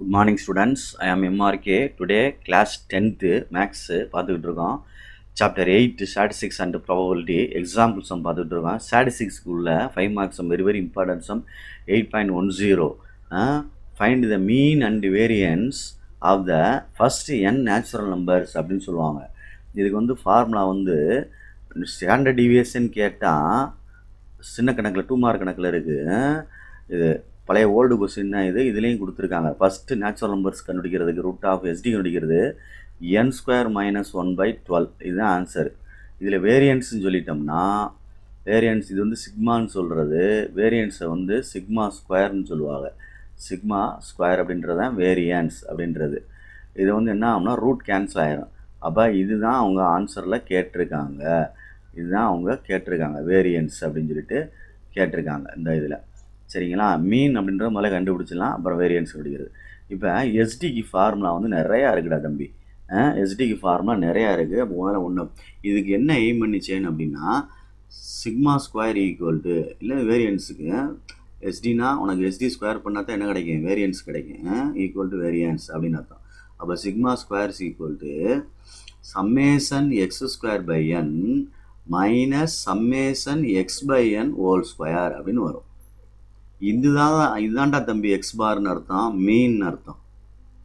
Good morning students. I am MRK. Today class 10th Max பார்த்துக்கிட்டு இருக்கோம். Chapter 8 Statistics and Probability Example sum பார்த்துக்கிட்டு இருக்கோம். Statistics உள்ள 5 marks sum very important sum 8.10. Find the mean and variance of the first n natural numbers அப்படின்னு சொல்லுவாங்க. இதுக்கு வந்து formula வந்து ஸ்டாண்டர்ட் டிவியேஷன் கேட்டால் சின்ன கணக்கில் 2 மார்க் கணக்கில் இருக்குது. இது பழைய ஓல்டு கொஸ்டின் தான் இதுலேயும் கொடுத்துருக்காங்க. ஃபஸ்ட்டு நேச்சுரல் நம்பர்ஸ் கண்டுபிடிக்கிறதுக்கு ரூட் ஆஃப் எஸ்டி கண்டுபிடிக்கிறது n² - 1/12 இதுதான் ஆன்சர். இதில் வேரியன்ஸ்னு சொல்லிட்டோம்னா வேரியன்ஸ் இது வந்து சிக்மான்னு சொல்கிறது, வேரியன்ஸை வந்து சிக்மா ஸ்கொயர்னு சொல்லுவாங்க. சிக்மா ஸ்கொயர் அப்படின்றது தான் வேரியன்ஸ் அப்படின்றது. இது வந்து என்ன ஆகும்னா ரூட் கேன்சல் ஆகிடும். அப்போ இதுதான் அவங்க ஆன்சரில் கேட்டிருக்காங்க. இதுதான் அவங்க கேட்டிருக்காங்க வேரியன்ஸ் அப்படின்னு சொல்லிட்டு கேட்டிருக்காங்க இந்த இதில். சரிங்களா? மீன் அப்படின்றத முதல்ல கண்டுபிடிச்சிடலாம், அப்புறம் வேரியன்ஸ் கண்டுபிடிக்கிறது. இப்போ எஸ்டிக்கு ஃபார்முலா வந்து நிறையா இருக்குடா தம்பி. எஸ்டிக்கு ஃபார்முலா நிறையா இருக்குது. அப்போ முதல்ல ஒன்று இதுக்கு என்ன எய்ம் பண்ணி செய்யணும் அப்படின்னா சிக்மா ஸ்கொயர் ஈக்குவல் டு இல்லை வேரியன்ஸுக்கு எஸ்டினா உனக்கு எஸ்டி ஸ்கொயர் பண்ணால் தான் என்ன கிடைக்கும், வேரியன்ஸ் கிடைக்கும். ஈக்குவல் டு வேரியன்ஸ் அப்படின்னு அர்த்தம். அப்போ sigma squares equal to summation x² n minus summation x/n whole square அப்படின்னு வரும். இதுதான்டா தம்பி எக்ஸ் பார்னு அர்த்தம், மீன் அர்த்தம்,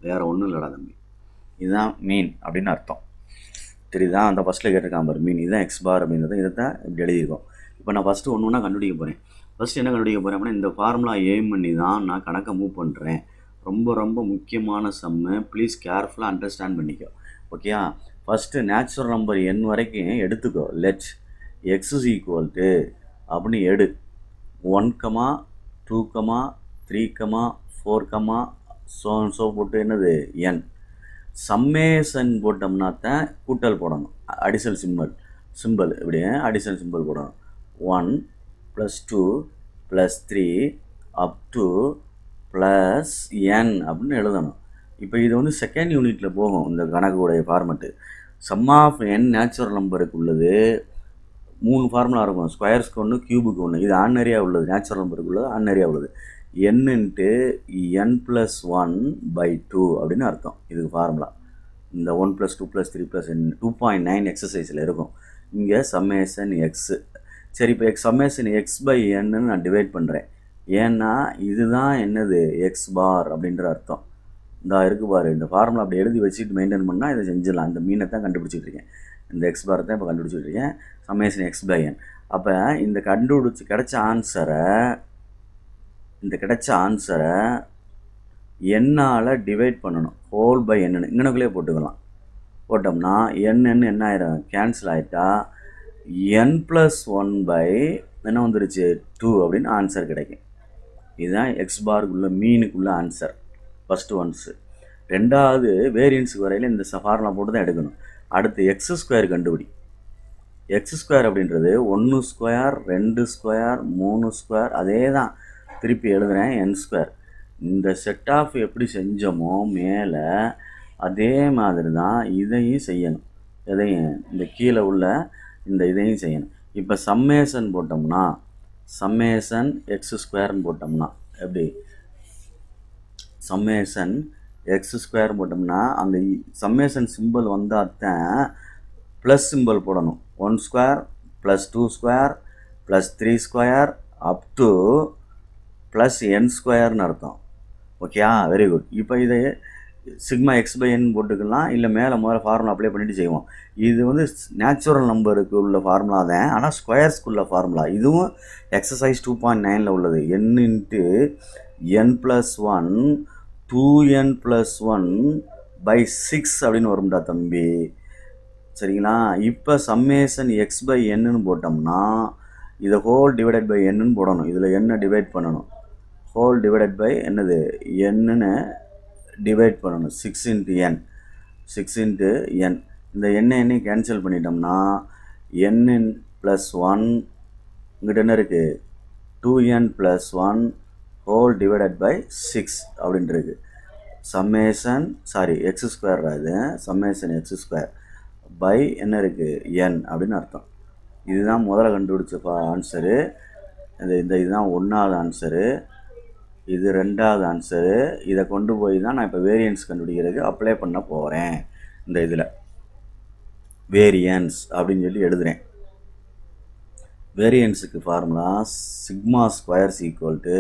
வேறு ஒன்றும் இல்லைடா தம்பி. இதுதான் மீன் அப்படின்னு அர்த்தம். தெரியுதா? அந்த ஃபஸ்ட்டில் கேட்டிருக்கான் பாரு மீன். இதுதான் எக்ஸ் பார் அப்படின்றது. இதை தான் இப்படி எழுதியிருக்கோம். இப்போ நான் ஃபஸ்ட்டு ஒன்று ஒன்றா கண்டுபிடிக்க போகிறேன். ஃபஸ்ட்டு என்ன கண்டுபிடிக்க போகிறேன் அப்படின்னா இந்த ஃபார்முலா எய்ம் பண்ணி தான் நான் கணக்கை மூவ் பண்ணுறேன். ரொம்ப ரொம்ப முக்கியமான சம்மு, ப்ளீஸ் கேர்ஃபுல்லாக அண்டர்ஸ்டாண்ட் பண்ணிக்கோ. ஓகேயா? ஃபஸ்ட்டு நேச்சுரல் நம்பர் n வரைக்கும் எடுத்துக்கோ. Let X is equal to அப்படின்னு எடு. 1, 2, 3, 4, ஸோ போட்டு என்னது n. சம்மேஷன் போட்டோம்னா தான் கூட்டல் போடணும். அடிஷனல் சிம்பிள் இப்படி அடிஷனல் சிம்பிள் போடணும். 1 + 2 + 3 அப் டு ப்ளஸ் n அப்படின்னு எழுதணும். இப்போ இது வந்து செகண்ட் யூனிட்டில் போகும் இந்த கணக்குடைய format. Sum of n natural நம்பருக்கு உள்ளது 3 ஃபார்முலா இருக்கும். ஸ்கொயர்ஸ்க்கு ஒன்று, கியூபுக்கு ஒன்று. இது ஆர்டினரியாக உள்ளது, நேச்சுரல் நம்பருக்கு உள்ளது ஆர்டினரியாக உள்ளது. n × n + 1/2 அப்படின்னு அர்த்தம் இதுக்கு ஃபார்முலா. இந்த 1 + 2 + 3 + n 2.9 எக்ஸசைஸில் இருக்கும். இங்கே சம்மேஷன் எக்ஸு. சரி, இப்போ சம்மேஷன் x/n நான் டிவைட் பண்ணுறேன். ஏன்னா இதுதான் என்னது எக்ஸ் பார் அப்படின்ற அர்த்தம். இந்த இருக்குது பாரு, இந்த ஃபார்முலா அப்படி எழுதி வச்சுட்டு மெயின்டைன் பண்ணால் இதை செஞ்சிடலாம். இந்த மீனை தான் கண்டுபிடிச்சிட்டு இருக்கேன், இந்த எக்ஸ் பார் தான் இப்போ கண்டுபிடிச்சிட்டு இருக்கேன். Summation x/n. அப்போ இந்த கிடைச்ச ஆன்சரை என்னால் டிவைட் பண்ணணும். ஹோல் பை என்னன்னு இங்கனக்குள்ளே போட்டுக்கலாம். போட்டோம்னா என்னன்னு என்ன ஆயிரும், கேன்சல் ஆகிட்டா n + 1 என்ன வந்துருச்சு 2 அப்படின்னு ஆன்சர் கிடைக்கும். இதுதான் எக்ஸ் பாருக்குள்ள மீனுக்குள்ள ஆன்சர் ஃபஸ்ட்டு ஒன்ஸு. ரெண்டாவது வேரியன்ஸுக்கு வரையில் இந்த ஃபார்முலா போட்டு தான் எடுக்கணும். அடுத்து x² கண்டுபிடி. x² அப்படின்றது 1², 2², 3², அதே தான் திருப்பி எழுதுகிறேன் n². இந்த செட் ஆஃப் எப்படி செஞ்சோமோ மேலே அதே மாதிரி தான் இதையும் செய்யணும். இந்த கீழே உள்ள இந்த இதையும் செய்யணும். இப்போ சம்மேஷன் போட்டோம்னா சம்மேஷன் x² போட்டோம்னா எப்படி, சம்மேஷன் x² போட்டோம்னா அந்த சம்மேஷன் சிம்பிள் வந்தால் தான் ப்ளஸ் சிம்பிள் போடணும். 1² + 2² + 3² அப் டு ப்ளஸ் n² அர்த்தம். ஓகேயா? Very good. இப்போ இதை சிக்மா x/n போட்டுக்கலாம், இல்லை மேலே முதல்ல ஃபார்முலா அப்ளை பண்ணிவிட்டு செய்வோம். இது வந்து நேச்சுரல் நம்பருக்கு உள்ள ஃபார்முலா தான், ஆனால் ஸ்கொயர்ஸ்க்குள்ள ஃபார்முலா. இதுவும் எக்ஸசைஸ் 2.9 உள்ளது. n × n + 1 2n + 1/6 அப்படின்னு வரும்டா தம்பி. சரிங்களா? இப்போ சம்மேஷன் x/n போட்டோம்னா இதை ஹோல் டிவைடட் பை n போடணும். இதில் என்ன டிவைட் பண்ணணும், ஹோல் டிவைடட் பை என்னது n டிவைட் பண்ணணும். 6 × n 6 × n. இந்த n கேன்சல் பண்ணிட்டோம்னா n + 1 இங்கிட்ட என்ன இருக்குது 2n + 1 ஹோல் டிவைடட் பை 6 அப்படின்ட்டு இருக்குது. சம்மேஷன் x² அது சம்மேஷன் x² பை என்ன இருக்குது n அப்படின்னு அர்த்தம். இதுதான் முதல்ல கண்டுபிடிச்ச ஆன்சரு. இதுதான் 1வது ஆன்சரு. இது ரெண்டாவது ஆன்சரு. இதை கொண்டு போய் தான் நான் இப்போ வேரியன்ஸ் கண்டுபிடிக்கிறதுக்கு அப்ளை பண்ண போகிறேன். இந்த இதில் வேரியன்ஸ் அப்படின்னு சொல்லி எழுதுகிறேன். வேரியன்ஸுக்கு formula sigma squares equal to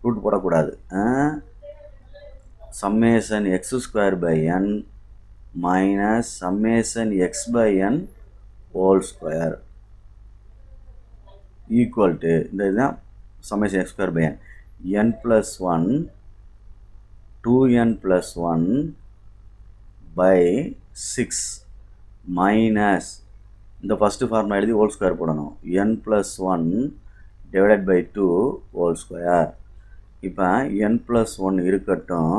root போடக்கூடாது, summation x square by n minus summation x by n whole square equal to இந்த இதுதான் summation x square by n n plus 1 2n plus 1 by 6 minus இந்த first formula எழுதி whole square போடணும். n plus 1 divided by 2 whole square. இப்போ n plus 1 இருக்கட்டும்,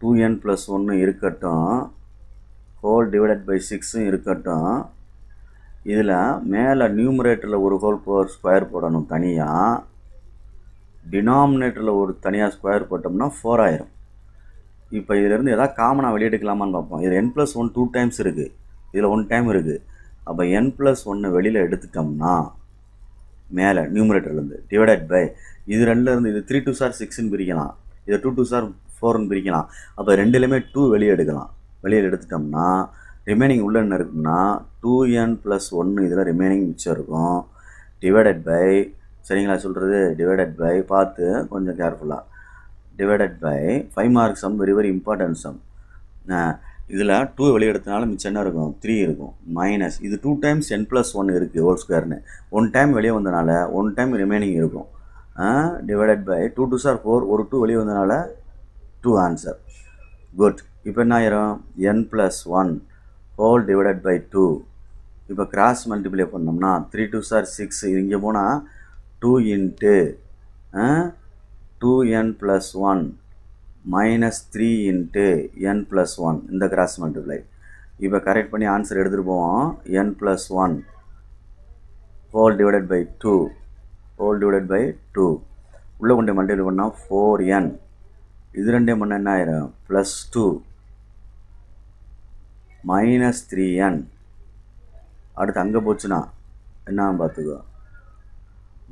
2n plus 1 இருக்கட்டும், whole divided by 6 இருக்கட்டும். இதில் மேலே நியூமரேட்டரில் ஒரு ஹோல் ஸ்கொயர் போடணும் தனியாக, டினாமினேட்டரில் ஒரு தனியாக ஸ்கொயர் போட்டோம்னா 4 ஆயிரும். இப்போ இதிலேருந்து எதாவது காமனாக வெளியே எடுக்கலாமான்னு பார்ப்போம். இது n+1 2 டைம்ஸ் இருக்குது, இதில் 1 டைம் இருக்குது. அப்போ n+1 வெளியில் எடுத்துட்டோம்னா மேலே நியூமரேட்டர்லேருந்து டிவைடட் பை இது ரெண்டுலேருந்து இது 3 2 சார் 6ன்னு பிரிக்கலாம், இது 2 2 சார் 4ன்னு பிரிக்கலாம். அப்போ ரெண்டுலேயுமே 2 வெளியே எடுக்கலாம். வெளியில் எடுத்துட்டோம்னா ரிமைனிங் உள்ள என்ன இருக்குன்னா 2n+1 இதில் ரிமைனிங் மிச்சம் இருக்கும் டிவைடட் பை, சரிங்களா சொல்கிறது, டிவைடட் பை, பார்த்து கொஞ்சம் கேர்ஃபுல்லாக, divided by 5 mark sum, very very important sum. இதில் 2 வெளியே எடுத்தனால மிச்சம் என்ன இருக்கும் 3 இருக்கும், மைனஸ் இது 2 டைம்ஸ் n+1 இருக்குது ஹோல் ஸ்கொயர்னு, 1 டைம் வெளியே வந்தனால 1 டைம் ரிமைனிங் இருக்கும், டிவைடட் பை 2 2 சார் 4, ஒரு 2 வெளியே வந்தனால 2 ஆன்சர். குட். இப்போ என்ன ஆயிரும் n+1 ஹோல் டிவைடட் பை 2. இப்போ கிராஸ் மல்டிப்ளை பண்ணோம்னா 3 2 சார் 6, இது இங்கே போனால் 2 into 2n+1 minus 3 into n+1 இந்த கிராஸ் மல்டிப்ளை. இப்போ கரெக்ட் பண்ணி ஆன்சர் எடுத்துகிட்டு போவோம். n+1 whole divided by 2 whole divided by 2 உள்ளே கொண்டு மல்டிப்ளை பண்ணால் 4n, இது ரெண்டையும் பண்ண என்ன ஆயிரும் +2 மைனஸ் 3n. அடுத்து அங்கே போச்சுன்னா என்ன பார்த்துக்கோ,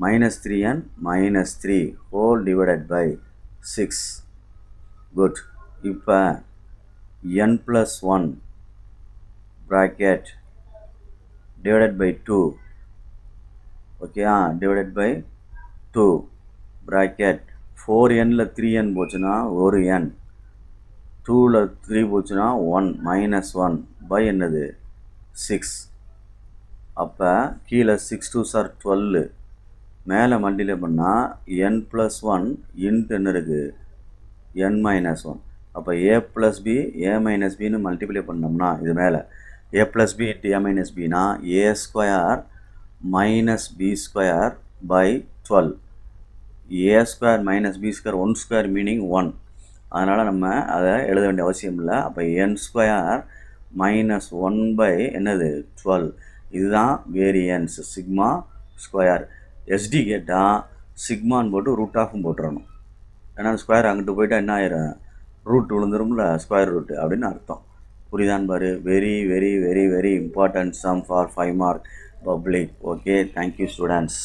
-3n minus 3 whole divided by 6. Good. இப்போ n+1 bracket divided by 2, okay, divided by 2 bracket 4nல 3n போச்சுன்னா ஒரு n, 2ல 3 போச்சுன்னா 1 -1 by என்னது 6. அப்போ கீழே 6 2 சார் 12, மேலே மல்டிப்ளை பண்ணால் n+1 இன்ட்டு என்ன இருக்குது n-1. அப்போ a+b a-bன்னு மல்டிப்ளை பண்ணோம்னா இது மேலே a+b இன்ட்டு a-bனா a² minus b² by 12. a² minus b² 1² meaning 1, அதனால் நம்ம அதை எழுத வேண்டிய அவசியம் இல்லை. அப்போ n² மைனஸ் 1 பை என்னது 12. இதுதான் வேரியன்ஸ் சிக்மா ஸ்கொயர். எஸ்டி கேட்டால் சிக்மான்னு போட்டு ரூட் ஆஃபும் போட்டுறணும், ஏன்னா ஸ்கொயர் அங்கிட்டு போயிட்டால் என்ன ஆயிரும் ரூட் விழுந்துரும்ல, ஸ்கொயர் ரூட்டு அப்படின்னு அர்த்தம். புரியுதான்னு பாரு. Very very very very important sum for 5 mark public. Okay, thank you students.